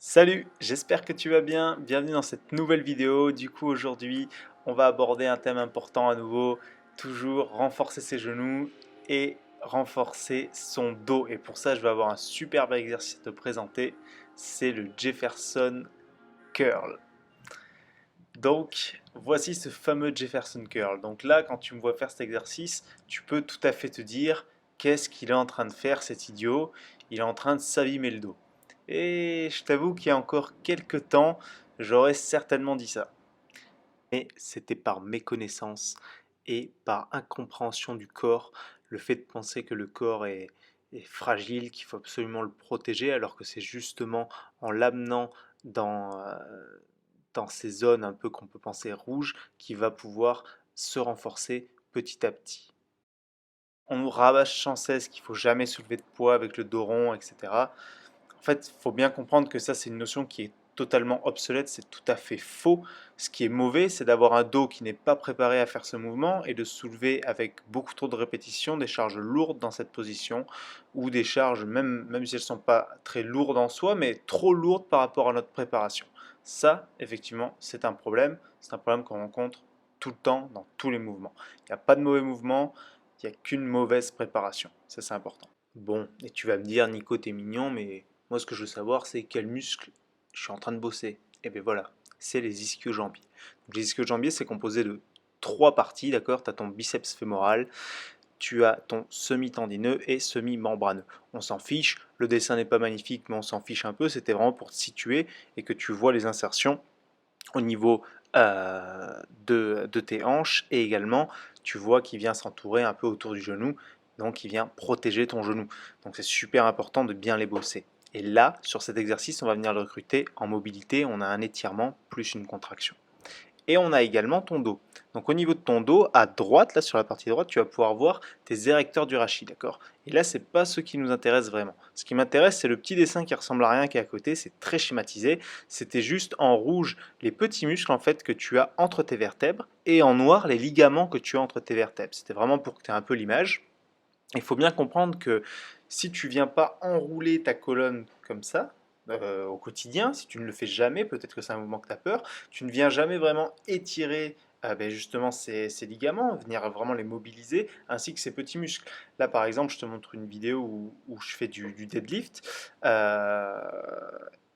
Salut, j'espère que tu vas bien. Bienvenue dans cette nouvelle vidéo. Du coup, aujourd'hui, on va aborder un thème important à nouveau. Toujours renforcer ses genoux et renforcer son dos. Et pour ça, je vais avoir un superbe exercice à te présenter. C'est le Jefferson Curl. Donc, voici ce fameux Jefferson Curl. Donc là, quand tu me vois faire cet exercice, tu peux tout à fait te dire qu'est-ce qu'il est en train de faire, cet idiot. Il est en train de s'abîmer le dos. Et je t'avoue qu'il y a encore quelques temps, j'aurais certainement dit ça. Mais c'était par méconnaissance et par incompréhension du corps, le fait de penser que le corps est fragile, qu'il faut absolument le protéger, alors que c'est justement en l'amenant dans, dans ces zones un peu qu'on peut penser rouges qu'il va pouvoir se renforcer petit à petit. On nous rabâche sans cesse qu'il faut jamais soulever de poids avec le dos rond, etc. En fait, il faut bien comprendre que ça, c'est une notion qui est totalement obsolète, c'est tout à fait faux. Ce qui est mauvais, c'est d'avoir un dos qui n'est pas préparé à faire ce mouvement et de soulever avec beaucoup trop de répétitions des charges lourdes dans cette position ou des charges, même si elles ne sont pas très lourdes en soi, mais trop lourdes par rapport à notre préparation. Ça, effectivement, c'est un problème. C'est un problème qu'on rencontre tout le temps dans tous les mouvements. Il n'y a pas de mauvais mouvement, il n'y a qu'une mauvaise préparation. Ça, c'est important. Bon, et tu vas me dire, Nico, t'es mignon, mais moi, ce que je veux savoir, c'est quel muscle je suis en train de bosser. Et bien voilà, c'est les ischio-jambiers. Donc, les ischio-jambiers, c'est composé de trois parties, d'accord? Tu as ton biceps fémoral, tu as ton semi-tendineux et semi-membraneux. On s'en fiche, le dessin n'est pas magnifique, mais on s'en fiche un peu. C'était vraiment pour te situer et que tu vois les insertions au niveau de tes hanches et également tu vois qu'il vient s'entourer un peu autour du genou, donc il vient protéger ton genou. Donc c'est super important de bien les bosser. Et là, sur cet exercice, on va venir le recruter en mobilité, on a un étirement plus une contraction. Et on a également ton dos. Donc au niveau de ton dos, à droite, là sur la partie droite, tu vas pouvoir voir tes érecteurs du rachis, d'accord? Et là, c'est pas ce qui nous intéresse vraiment. Ce qui m'intéresse, c'est le petit dessin qui ressemble à rien qui est à côté, c'est très schématisé. C'était juste en rouge les petits muscles en fait que tu as entre tes vertèbres et en noir les ligaments que tu as entre tes vertèbres. C'était vraiment pour que tu aies un peu l'image. Il faut bien comprendre que si tu viens pas enrouler ta colonne comme ça, au quotidien, si tu ne le fais jamais, peut-être que c'est un mouvement que tu as peur, tu ne viens jamais vraiment étirer ben justement ces ligaments, venir vraiment les mobiliser, ainsi que ces petits muscles. Là, par exemple, je te montre une vidéo où je fais du deadlift, euh,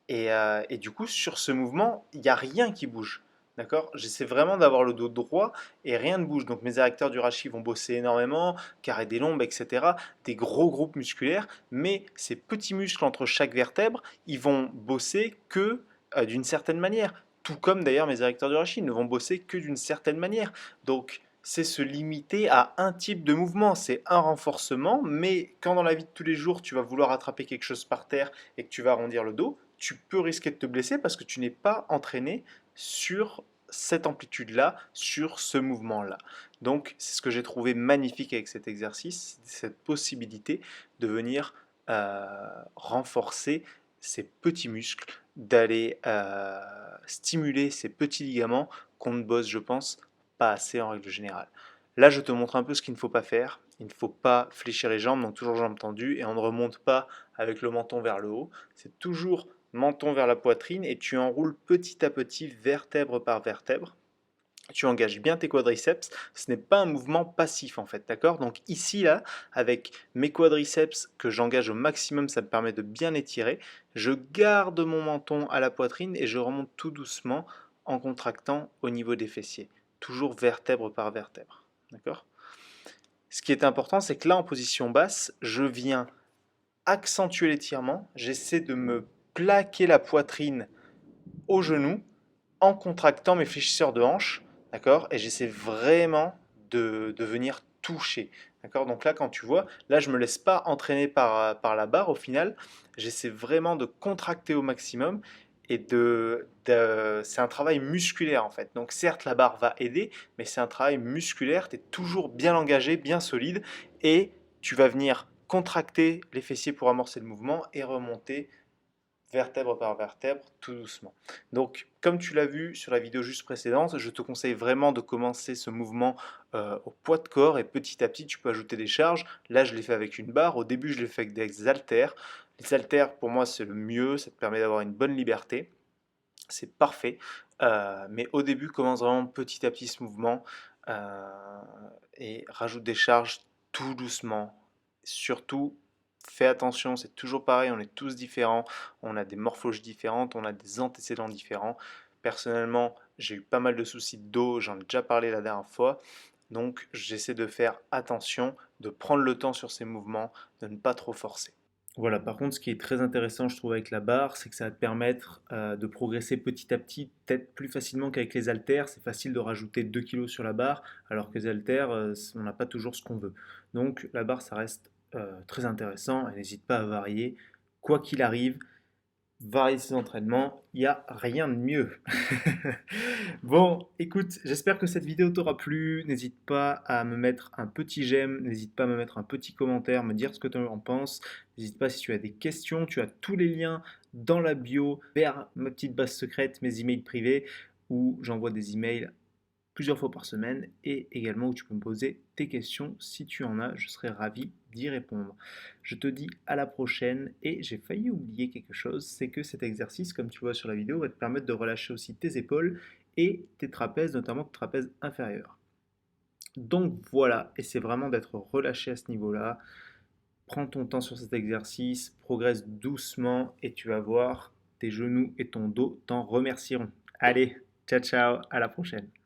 et du coup, sur ce mouvement, il n'y a rien qui bouge. D'accord? J'essaie vraiment d'avoir le dos droit et rien ne bouge. Donc mes érecteurs du rachis vont bosser énormément, carré des lombes, etc. Des gros groupes musculaires, mais ces petits muscles entre chaque vertèbre, ils vont bosser que d'une certaine manière. Tout comme d'ailleurs mes érecteurs du rachis ne vont bosser que d'une certaine manière. Donc c'est se limiter à un type de mouvement, c'est un renforcement, mais quand dans la vie de tous les jours tu vas vouloir attraper quelque chose par terre et que tu vas arrondir le dos, tu peux risquer de te blesser parce que tu n'es pas entraîné sur cette amplitude-là, sur ce mouvement-là. Donc, c'est ce que j'ai trouvé magnifique avec cet exercice, cette possibilité de venir renforcer ces petits muscles, d'aller stimuler ces petits ligaments qu'on ne bosse, je pense, pas assez en règle générale. Là, je te montre un peu ce qu'il ne faut pas faire. Il ne faut pas fléchir les jambes, donc toujours jambes tendues, et on ne remonte pas avec le menton vers le haut. C'est toujours menton vers la poitrine et tu enroules petit à petit vertèbre par vertèbre. Tu engages bien tes quadriceps, ce n'est pas un mouvement passif en fait, d'accord? Donc ici là, avec mes quadriceps que j'engage au maximum, ça me permet de bien étirer. Je garde mon menton à la poitrine et je remonte tout doucement en contractant au niveau des fessiers, toujours vertèbre par vertèbre, d'accord? Ce qui est important, c'est que là en position basse, je viens accentuer l'étirement, j'essaie de me plaquer la poitrine au genou en contractant mes fléchisseurs de hanche, d'accord? Et j'essaie vraiment de venir toucher, d'accord? Donc là, quand tu vois, là, je ne me laisse pas entraîner par la barre au final, j'essaie vraiment de contracter au maximum et c'est un travail musculaire en fait. Donc certes, la barre va aider, mais c'est un travail musculaire, tu es toujours bien engagé, bien solide et tu vas venir contracter les fessiers pour amorcer le mouvement et remonter vertèbre par vertèbre, tout doucement. Donc, comme tu l'as vu sur la vidéo juste précédente, je te conseille vraiment de commencer ce mouvement au poids de corps et petit à petit, tu peux ajouter des charges. Là, je l'ai fait avec une barre. Au début, je l'ai fait avec des haltères. Les haltères, pour moi, c'est le mieux, ça te permet d'avoir une bonne liberté, c'est parfait. Mais au début, commence vraiment petit à petit ce mouvement euh, et rajoute des charges tout doucement. Surtout, fais attention, c'est toujours pareil, on est tous différents, on a des morphologies différentes, on a des antécédents différents. Personnellement, j'ai eu pas mal de soucis de dos, j'en ai déjà parlé la dernière fois. Donc, j'essaie de faire attention, de prendre le temps sur ces mouvements, de ne pas trop forcer. Voilà, par contre, ce qui est très intéressant, je trouve, avec la barre, c'est que ça va te permettre de progresser petit à petit, peut-être plus facilement qu'avec les haltères. C'est facile de rajouter 2 kilos sur la barre, alors que les haltères, on n'a pas toujours ce qu'on veut. Donc, la barre, ça reste très intéressant et n'hésite pas à varier. Quoi qu'il arrive, varier ses entraînements, il n'y a rien de mieux. Bon, écoute, j'espère que cette vidéo t'aura plu. N'hésite pas à me mettre un petit j'aime, n'hésite pas à me mettre un petit commentaire, me dire ce que tu en penses. N'hésite pas si tu as des questions, tu as tous les liens dans la bio vers ma petite base secrète, mes emails privés, où j'envoie des emails plusieurs fois par semaine et également où tu peux me poser tes questions si tu en as, je serai ravi d'y répondre. Je te dis à la prochaine et j'ai failli oublier quelque chose, c'est que cet exercice, comme tu vois sur la vidéo, va te permettre de relâcher aussi tes épaules et tes trapèzes, notamment tes trapèzes inférieurs. Donc voilà, et c'est vraiment d'être relâché à ce niveau-là. Prends ton temps sur cet exercice, progresse doucement et tu vas voir, tes genoux et ton dos t'en remercieront. Allez, ciao ciao, à la prochaine.